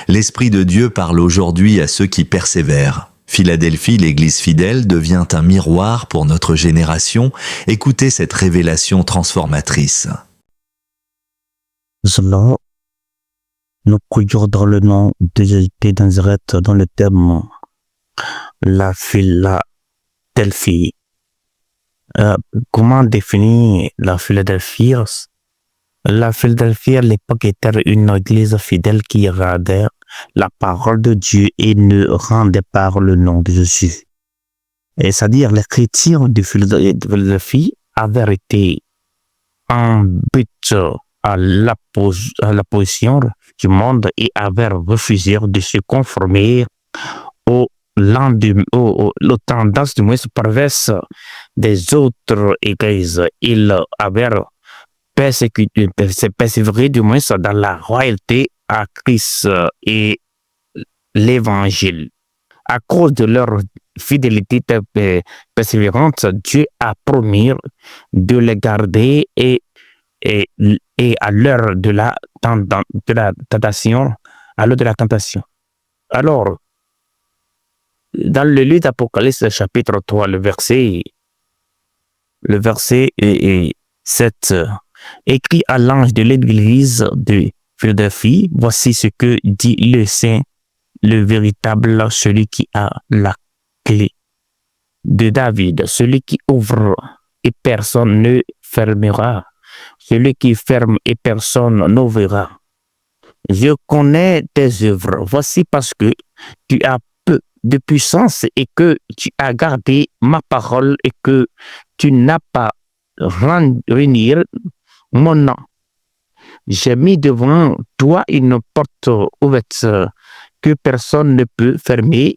L'Esprit de Dieu parle aujourd'hui à ceux qui persévèrent. Philadelphie, l'Église fidèle, devient un miroir pour notre génération. Écoutez cette révélation transformatrice. Cela, nous prions dans le nom de Jésus de Nazareth, dans le thème la Philadelphie. Comment définir la Philadelphie? La Philadelphie, à l'époque, était une église fidèle qui regardait la parole de Dieu et ne rendait pas le nom de Jésus. Et c'est-à-dire, les chrétiens de Philadelphie avaient été en but à l'opposition du monde et avaient refusé de se conformer aux tendances du moins perverses des autres églises. Ils avaient persévéré du moins dans la royauté à Christ et l'évangile. À cause de leur fidélité persévérante, Dieu a promis de les garder et à l'heure de la tentation, Alors, dans le livre d'Apocalypse, chapitre 3, le verset 7, écrit à l'ange de l'église de Philadelphie, voici ce que dit le Saint, le véritable, celui qui a la clé de David, celui qui ouvre et personne ne fermera, celui qui ferme et personne n'ouvrira. Je connais tes œuvres, voici parce que tu as peu de puissance et que tu as gardé ma parole et que tu n'as pas réunir mon nom. J'ai mis devant toi une porte ouverte que personne ne peut fermer,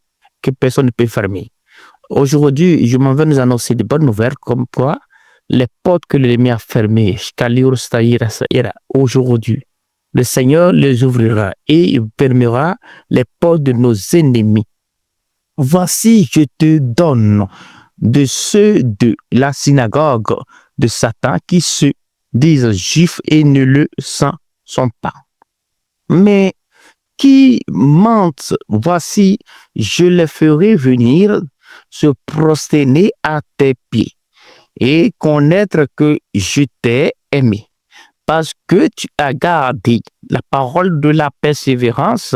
Aujourd'hui, je m'en vais nous annoncer de bonnes nouvelles comme quoi les portes que l'ennemi a fermées, aujourd'hui, le Seigneur les ouvrira et il fermera les portes de nos ennemis. Voici, je te donne de ceux de la synagogue de Satan qui se disent juifs et ne le sont pas, mais qui mentent. Voici, je les ferai venir se prosterner à tes pieds et connaître que je t'ai aimé, parce que tu as gardé la parole de la persévérance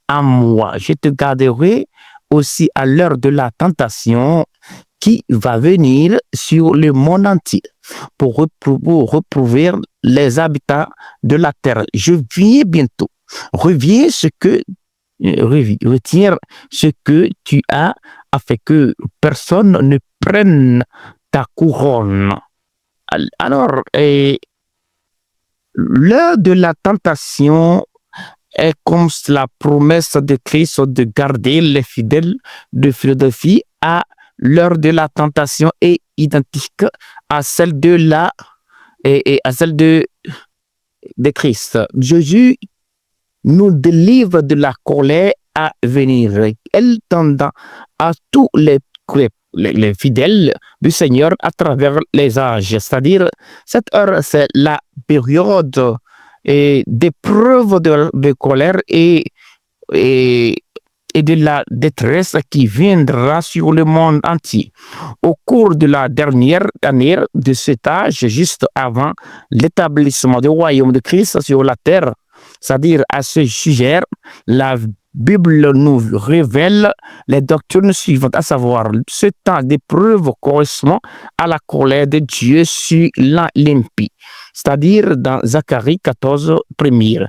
en moi. Je te garderai aussi à l'heure de la tentation qui va venir sur le monde entier pour reprouver les habitants de la terre. Je viens bientôt. Retiens ce que tu as afin que personne ne prenne ta couronne. Alors, l'heure de la tentation est comme la promesse de Christ de garder les fidèles de Philadelphie à l'heure de la tentation est identique à celle de Christ. Jésus nous délivre de la colère à venir. Elle tendant à tous les fidèles du Seigneur à travers les âges. C'est-à-dire, cette heure, c'est la période d'épreuve de colère et de la détresse qui viendra sur le monde entier. Au cours de la dernière année de cet âge, juste avant l'établissement du royaume de Christ sur la terre, c'est-à-dire à ce sujet, la Bible nous révèle les doctrines suivantes, à savoir, ce temps d'épreuve correspond à la colère de Dieu sur l'impie, c'est-à-dire dans Zacharie 14, 1er.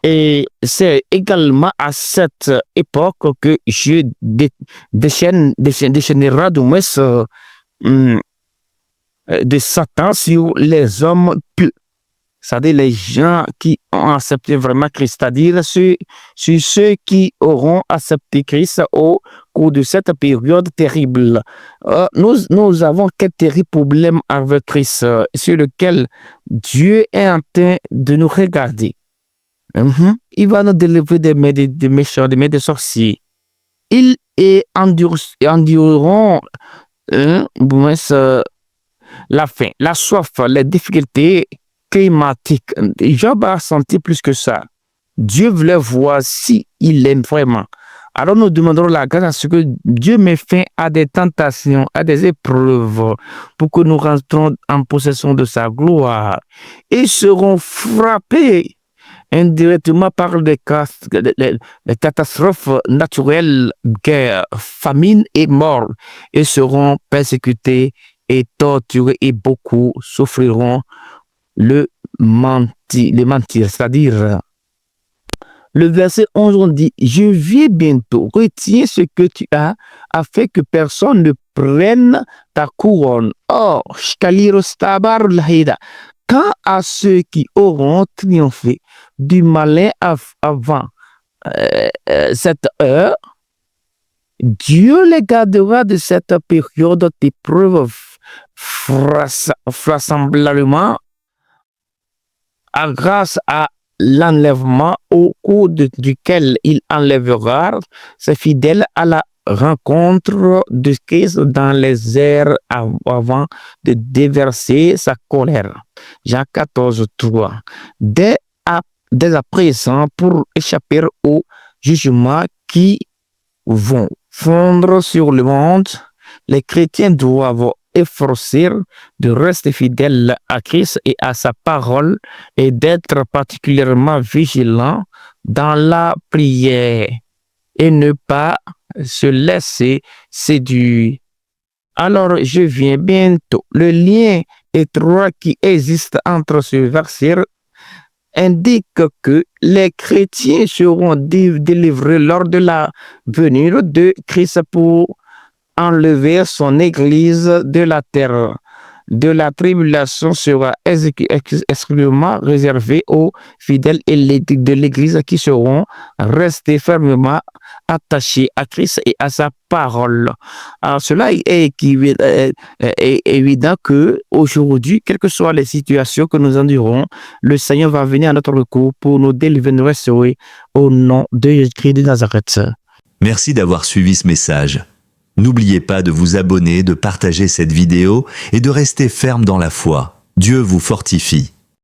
Et c'est également à cette époque que Dieu déchaînera du moins de Satan sur les hommes pieux. C'est-à-dire les gens qui ont accepté vraiment Christ, c'est-à-dire sur ceux qui auront accepté Christ au cours de cette période terrible. Nous avons quel terrible problème avec Christ sur lequel Dieu est en train de nous regarder. Il va nous délivrer des mains des méchants, des mains des sorciers. Ils endureront la faim, la soif, les difficultés climatiques. Job a senti plus que ça. Dieu voulait voir s'il aime vraiment. Alors nous demanderons la grâce à ce que Dieu met fin à des tentations, à des épreuves, pour que nous rentrons en possession de sa gloire et serons frappés indirectement par les catastrophes naturelles, guerre, famine et mort, et seront persécutés et torturés, et beaucoup souffriront le mentir, c'est-à-dire le verset 11, on dit, je viens bientôt, retiens ce que tu as, afin que personne ne prenne ta couronne. Or, quant à ceux qui auront triomphé du malin avant cette heure, Dieu les gardera de cette période d'épreuve vraisemblablement grâce à l'enlèvement au cours duquel il enlèvera ses fidèles à la rencontre de Christ dans les airs avant de déverser sa colère. Jean 14, 3. Dès à présent, pour échapper au jugement qui vont fondre sur le monde, les chrétiens doivent efforcer de rester fidèles à Christ et à sa parole et d'être particulièrement vigilants dans la prière et ne pas se laisser séduire. Alors, je viens bientôt. Le lien étroit qui existe entre ce verset indique que les chrétiens seront délivrés lors de la venue de Christ pour enlever son Église de la terre. De la tribulation sera exclusivement réservée aux fidèles de l'Église qui seront restés fermement attachés à Christ et à sa parole. Alors cela est évident que aujourd'hui, quelles que soient les situations que nous endurons, le Seigneur va venir à notre recours pour nous délivrer, nous restaurer au nom de Jésus-Christ de Nazareth. Merci d'avoir suivi ce message. N'oubliez pas de vous abonner, de partager cette vidéo et de rester ferme dans la foi. Dieu vous fortifie.